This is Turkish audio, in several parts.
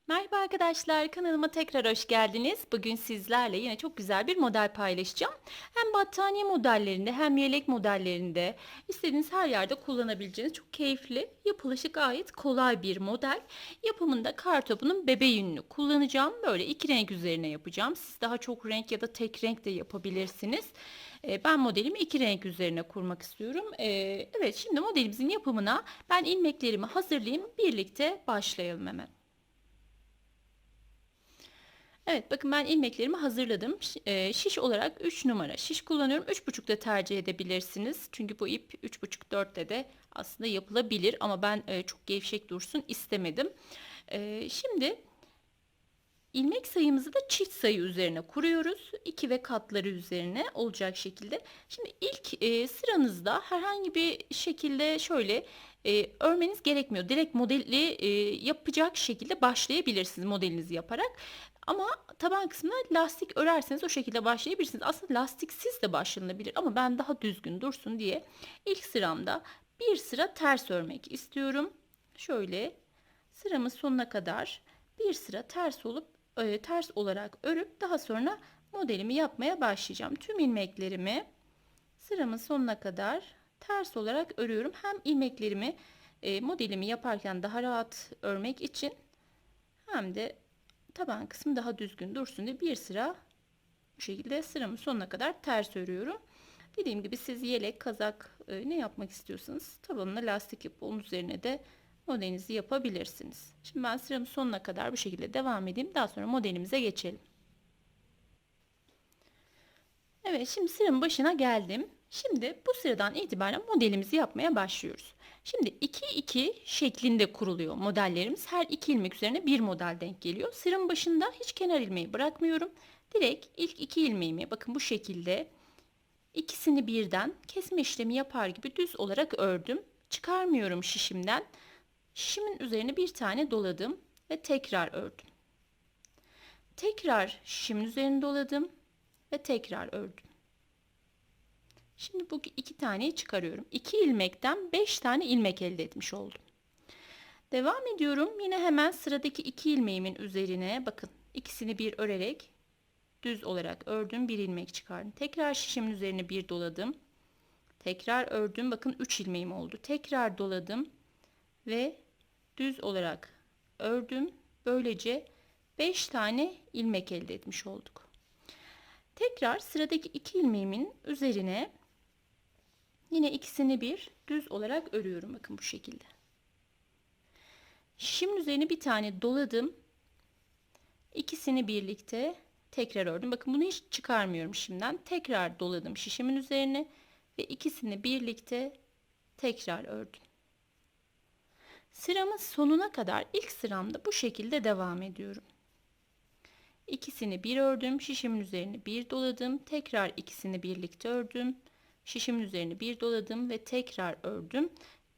Merhaba arkadaşlar, kanalıma tekrar hoş geldiniz. Bugün sizlerle yine çok güzel bir model paylaşacağım. Hem battaniye modellerinde hem yelek modellerinde istediğiniz her yerde kullanabileceğiniz çok keyifli, yapılışı gayet kolay bir model. Yapımında kartopunun bebe yününü kullanacağım. Böyle iki renk üzerine yapacağım. Siz daha çok renk ya da tek renk de yapabilirsiniz. Ben modelimi iki renk üzerine kurmak istiyorum. Evet, şimdi modelimizin yapımına ben ilmeklerimi hazırlayayım. Birlikte başlayalım hemen. Evet, bakın ben ilmeklerimi hazırladım. Şiş olarak 3 numara şiş kullanıyorum. 3,5 da tercih edebilirsiniz. Çünkü bu ip 3,5-4'te de aslında yapılabilir ama ben çok gevşek dursun istemedim. Şimdi ilmek sayımızı da çift sayı üzerine kuruyoruz. 2 ve katları üzerine olacak şekilde. Şimdi ilk sıranızda herhangi bir şekilde şöyle örmeniz gerekmiyor. Direkt modeli yapacak şekilde başlayabilirsiniz modelinizi yaparak. Ama taban kısmına lastik örerseniz o şekilde başlayabilirsiniz. Aslında lastiksiz de başlanabilir ama ben daha düzgün dursun diye ilk sıramda bir sıra ters örmek istiyorum. Şöyle sıramın sonuna kadar bir sıra ters olup ters olarak örüp daha sonra modelimi yapmaya başlayacağım. Tüm ilmeklerimi sıramın sonuna kadar ters olarak örüyorum. Hem ilmeklerimi modelimi yaparken daha rahat örmek için hem de taban kısmı daha düzgün dursun diye bir sıra bu şekilde sıramın sonuna kadar ters örüyorum. Dediğim gibi siz yelek, kazak ne yapmak istiyorsanız tabanına lastik yapıp onun üzerine de modelinizi yapabilirsiniz. Şimdi ben sıramın sonuna kadar bu şekilde devam edeyim. Daha sonra modelimize geçelim. Evet, şimdi sıramın başına geldim. Şimdi bu sıradan itibaren modelimizi yapmaya başlıyoruz. Şimdi 2-2 şeklinde kuruluyor modellerimiz. Her iki ilmek üzerine bir model denk geliyor. Sıramın başında hiç kenar ilmeği bırakmıyorum. Direkt ilk iki ilmeğimi bakın bu şekilde ikisini birden kesme işlemi yapar gibi düz olarak ördüm. Çıkarmıyorum şişimden. Şişimin üzerine bir tane doladım ve tekrar ördüm. Tekrar şişimin üzerine doladım ve tekrar ördüm. Şimdi bu iki taneyi çıkarıyorum. 2 ilmekten 5 tane ilmek elde etmiş oldum. Devam ediyorum. Yine hemen sıradaki 2 ilmeğimin üzerine bakın ikisini bir örerek düz olarak ördüm. Bir ilmek çıkardım. Tekrar şişimin üzerine bir doladım. Tekrar ördüm. Bakın 3 ilmeğim oldu. Tekrar doladım ve düz olarak ördüm. Böylece 5 tane ilmek elde etmiş olduk. Tekrar sıradaki 2 ilmeğimin üzerine yine ikisini bir düz olarak örüyorum. Bakın bu şekilde. Şişimin üzerine bir tane doladım. İkisini birlikte tekrar ördüm. Bakın bunu hiç çıkarmıyorum şimdiden. Tekrar doladım şişimin üzerine ve ikisini birlikte tekrar ördüm. Sıramın sonuna kadar ilk sıramda bu şekilde devam ediyorum. İkisini bir ördüm, şişimin üzerine bir doladım, tekrar ikisini birlikte ördüm, şişimin üzerine bir doladım ve tekrar ördüm.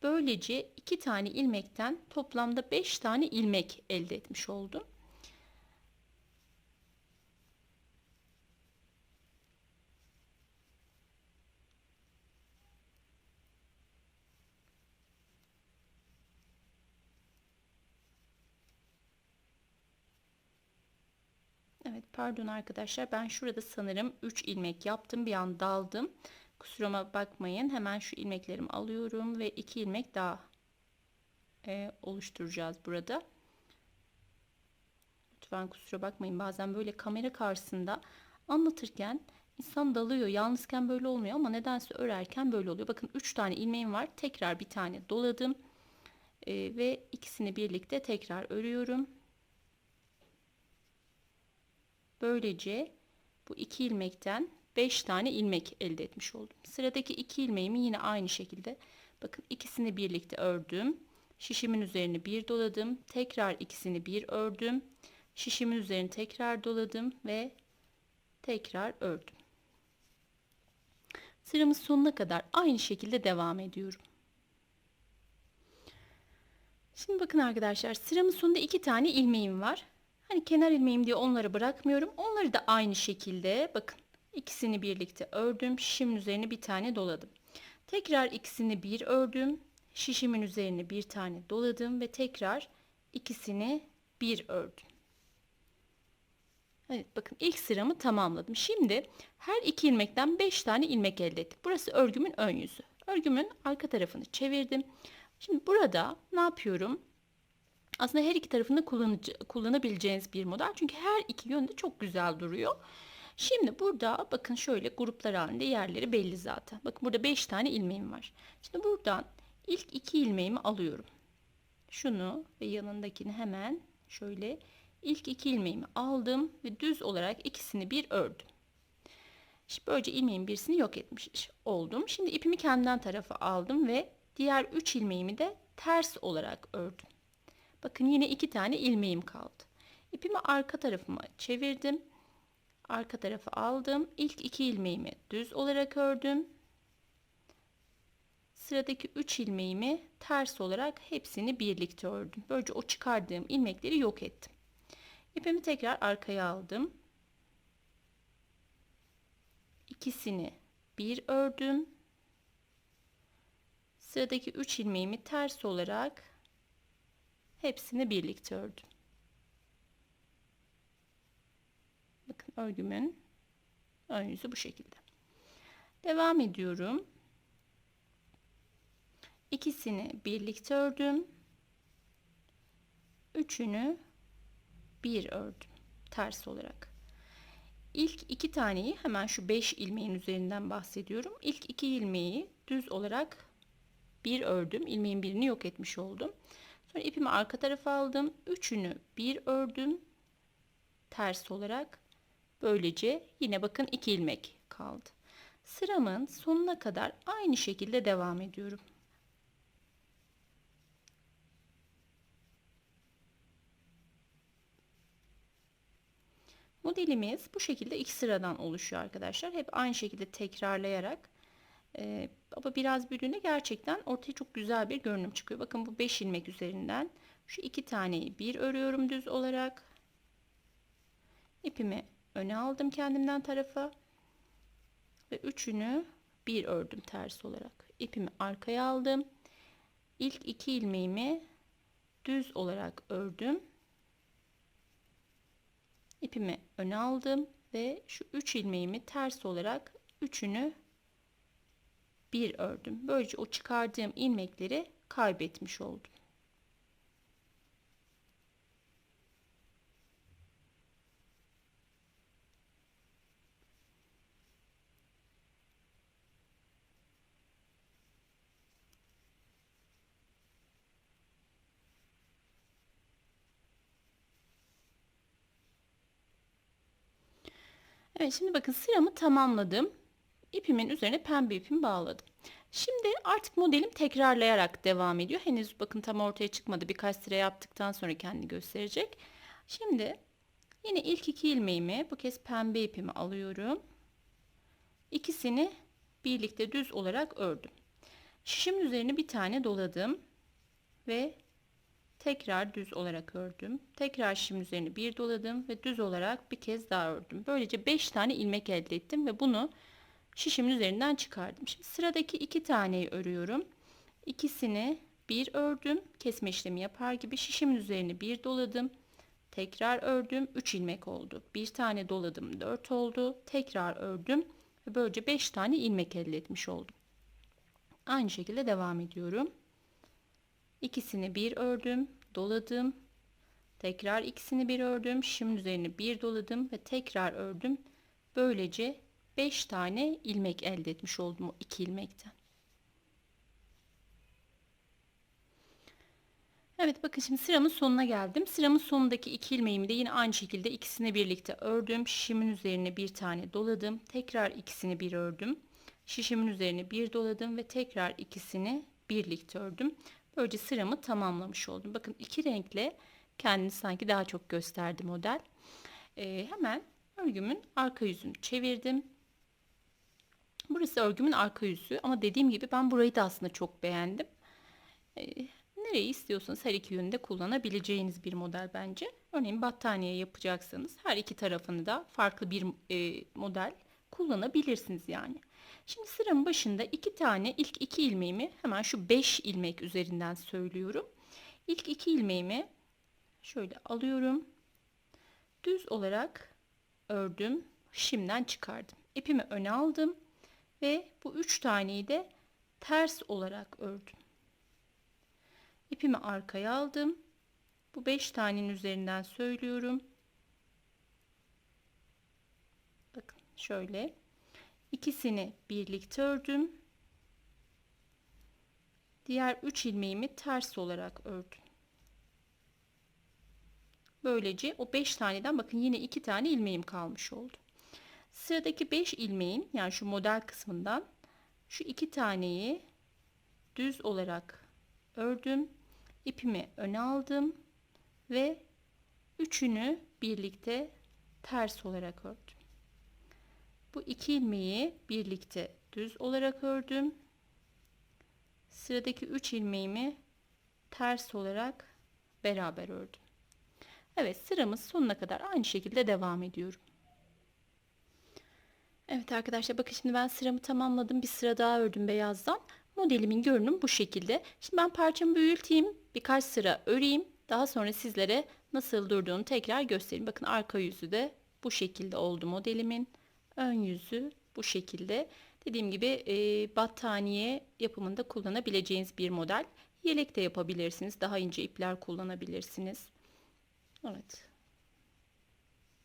Böylece 2 tane ilmekten toplamda 5 tane ilmek elde etmiş oldum. Evet, pardon arkadaşlar, ben şurada sanırım 3 ilmek yaptım, bir an daldım. Kusuruma bakmayın. Hemen şu ilmeklerimi alıyorum ve 2 ilmek daha oluşturacağız burada. Lütfen kusura bakmayın. Bazen böyle kamera karşısında anlatırken insan dalıyor. Yalnızken böyle olmuyor ama nedense örerken böyle oluyor. Bakın 3 tane ilmeğim var. Tekrar bir tane doladım. Ve ikisini birlikte tekrar örüyorum. Böylece bu 2 ilmekten 5 tane ilmek elde etmiş oldum. Sıradaki 2 ilmeğimi yine aynı şekilde bakın ikisini birlikte ördüm. Şişimin üzerine bir doladım. Tekrar ikisini bir ördüm. Şişimin üzerine tekrar doladım ve tekrar ördüm. Sıramın sonuna kadar aynı şekilde devam ediyorum. Şimdi bakın arkadaşlar, sıramın sonunda 2 tane ilmeğim var. Hani kenar ilmeğim diye onları bırakmıyorum. Onları da aynı şekilde bakın ikisini birlikte ördüm. Şişimin üzerine bir tane doladım. Tekrar ikisini bir ördüm. Şişimin üzerine bir tane doladım ve tekrar ikisini bir ördüm. Evet, bakın ilk sıramı tamamladım. Şimdi her iki ilmekten 5 tane ilmek elde ettik. Burası örgümün ön yüzü. Örgümün arka tarafını çevirdim. Şimdi burada ne yapıyorum? Aslında her iki tarafını kullanabileceğiniz bir model. Çünkü her iki yönde çok güzel duruyor. Şimdi burada bakın şöyle gruplar halinde yerleri belli zaten. Bakın burada 5 tane ilmeğim var. Şimdi buradan ilk iki ilmeğimi alıyorum. Şunu ve yanındakini hemen şöyle ilk iki ilmeğimi aldım ve düz olarak ikisini bir ördüm. Şimdi böylece ilmeğin birisini yok etmiş oldum. Şimdi ipimi kendimden tarafa aldım ve diğer 3 ilmeğimi de ters olarak ördüm. Bakın yine 2 tane ilmeğim kaldı. İpimi arka tarafıma çevirdim. Arka tarafa aldım. İlk 2 ilmeğimi düz olarak ördüm. Sıradaki 3 ilmeğimi ters olarak hepsini birlikte ördüm. Böylece o çıkardığım ilmekleri yok ettim. İpimi tekrar arkaya aldım. İkisini bir ördüm. Sıradaki 3 ilmeğimi ters olarak hepsini birlikte ördüm. Bakın örgümün ön yüzü bu şekilde. Devam ediyorum. İkisini birlikte ördüm. Üçünü bir ördüm ters olarak. İlk iki taneyi hemen şu 5 ilmeğin üzerinden bahsediyorum. İlk iki ilmeği düz olarak bir ördüm. İlmeğin birini yok etmiş oldum. Sonra ipimi arka tarafa aldım. Üçünü bir ördüm ters olarak. Böylece yine bakın 2 ilmek kaldı. Sıramın sonuna kadar aynı şekilde devam ediyorum. Modelimiz bu şekilde 2 sıradan oluşuyor arkadaşlar. Hep aynı şekilde tekrarlayarak ama biraz büyüdüğünde gerçekten ortaya çok güzel bir görünüm çıkıyor. Bakın bu 5 ilmek üzerinden şu 2 taneyi bir örüyorum düz olarak. İpimi öne aldım kendimden tarafa ve üçünü bir ördüm ters olarak. İpimi arkaya aldım. İlk 2 ilmeğimi düz olarak ördüm. İpimi öne aldım ve şu 3 ilmeğimi ters olarak üçünü bir ördüm. Böylece o çıkardığım ilmekleri kaybetmiş oldum. Evet, şimdi bakın sıramı tamamladım. İpimin üzerine pembe ipimi bağladım. Şimdi artık modelim tekrarlayarak devam ediyor. Henüz bakın tam ortaya çıkmadı. Birkaç sıra yaptıktan sonra kendini gösterecek. Şimdi yine ilk 2 ilmeğimi bu kez pembe ipimi alıyorum. İkisini birlikte düz olarak ördüm. Şişimin üzerine bir tane doladım ve tekrar düz olarak ördüm. Tekrar şişimin üzerine bir doladım ve düz olarak bir kez daha ördüm. Böylece 5 tane ilmek elde ettim ve bunu şişimin üzerinden çıkardım. Şimdi sıradaki 2 taneyi örüyorum. İkisini bir ördüm. Kesme işlemi yapar gibi şişimin üzerine bir doladım. Tekrar ördüm. 3 ilmek oldu. Bir tane doladım. 4 oldu. Tekrar ördüm. Ve böylece 5 tane ilmek elde etmiş oldum. Aynı şekilde devam ediyorum. İkisini bir ördüm. Doladım. Tekrar ikisini bir ördüm. Şişimin üzerine bir doladım ve tekrar ördüm. Böylece 5 tane ilmek elde etmiş oldum o 2 ilmekten. Evet, bakın şimdi sıramın sonuna geldim. Sıramın sonundaki 2 ilmeğimi de yine aynı şekilde ikisini birlikte ördüm. Şişimin üzerine bir tane doladım. Tekrar ikisini bir ördüm. Şişimin üzerine bir doladım ve tekrar ikisini birlikte ördüm. Böylece sıramı tamamlamış oldum. Bakın iki renkle kendini sanki daha çok gösterdi model. Hemen örgümün arka yüzünü çevirdim. Burası örgümün arka yüzü ama dediğim gibi ben burayı da aslında çok beğendim. Nereyi istiyorsanız her iki yönde kullanabileceğiniz bir model bence. Örneğin battaniye yapacaksanız her iki tarafını da farklı bir model kullanabilirsiniz yani. Şimdi sıramın başında iki tane ilk 2 ilmeğimi hemen şu 5 ilmek üzerinden söylüyorum. İlk 2 ilmeğimi şöyle alıyorum. Düz olarak ördüm. Şimdiden çıkardım. İpimi öne aldım ve bu 3 taneyi de ters olarak ördüm. İpimi arkaya aldım. Bu 5 tanenin üzerinden söylüyorum. Bakın şöyle. İkisini birlikte ördüm. Diğer 3 ilmeğimi ters olarak ördüm. Böylece o 5 taneden bakın yine 2 tane ilmeğim kalmış oldu. Sıradaki 5 ilmeğin, yani şu model kısmından şu 2 taneyi düz olarak ördüm. İpimi öne aldım ve üçünü birlikte ters olarak ördüm. Bu 2 ilmeği birlikte düz olarak ördüm. Sıradaki 3 ilmeğimi ters olarak beraber ördüm. Evet, sıramız sonuna kadar aynı şekilde devam ediyorum. Evet arkadaşlar, bakın şimdi ben sıramı tamamladım. Bir sıra daha ördüm beyazdan. Modelimin görünümü bu şekilde. Şimdi ben parçamı büyüteyim. Birkaç sıra öreyim. Daha sonra sizlere nasıl durduğunu tekrar göstereyim. Bakın arka yüzü de bu şekilde oldu modelimin. Ön yüzü bu şekilde. Dediğim gibi battaniye yapımında kullanabileceğiniz bir model. Yelek de yapabilirsiniz. Daha ince ipler kullanabilirsiniz. Evet.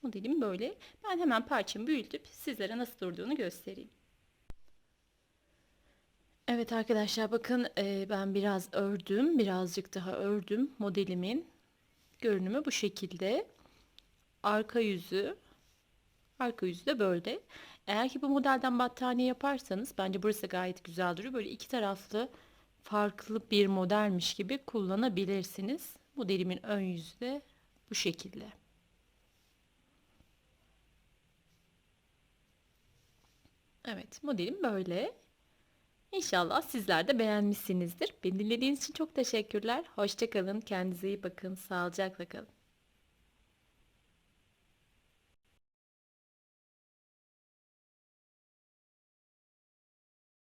Modelim böyle. Ben hemen parçamı büyütüp sizlere nasıl durduğunu göstereyim. Evet arkadaşlar, bakın ben biraz ördüm. Birazcık daha ördüm. Modelimin görünümü bu şekilde. Arka yüzü. Arka yüzü de böyle. Eğer ki bu modelden battaniye yaparsanız bence burası gayet güzel duruyor. Böyle iki taraflı farklı bir modelmiş gibi kullanabilirsiniz. Modelimin ön yüzü de bu şekilde. Evet, modelim böyle. İnşallah sizler de beğenmişsinizdir. Beni dinlediğiniz için çok teşekkürler. Hoşça kalın, kendinize iyi bakın, sağlıcakla kalın.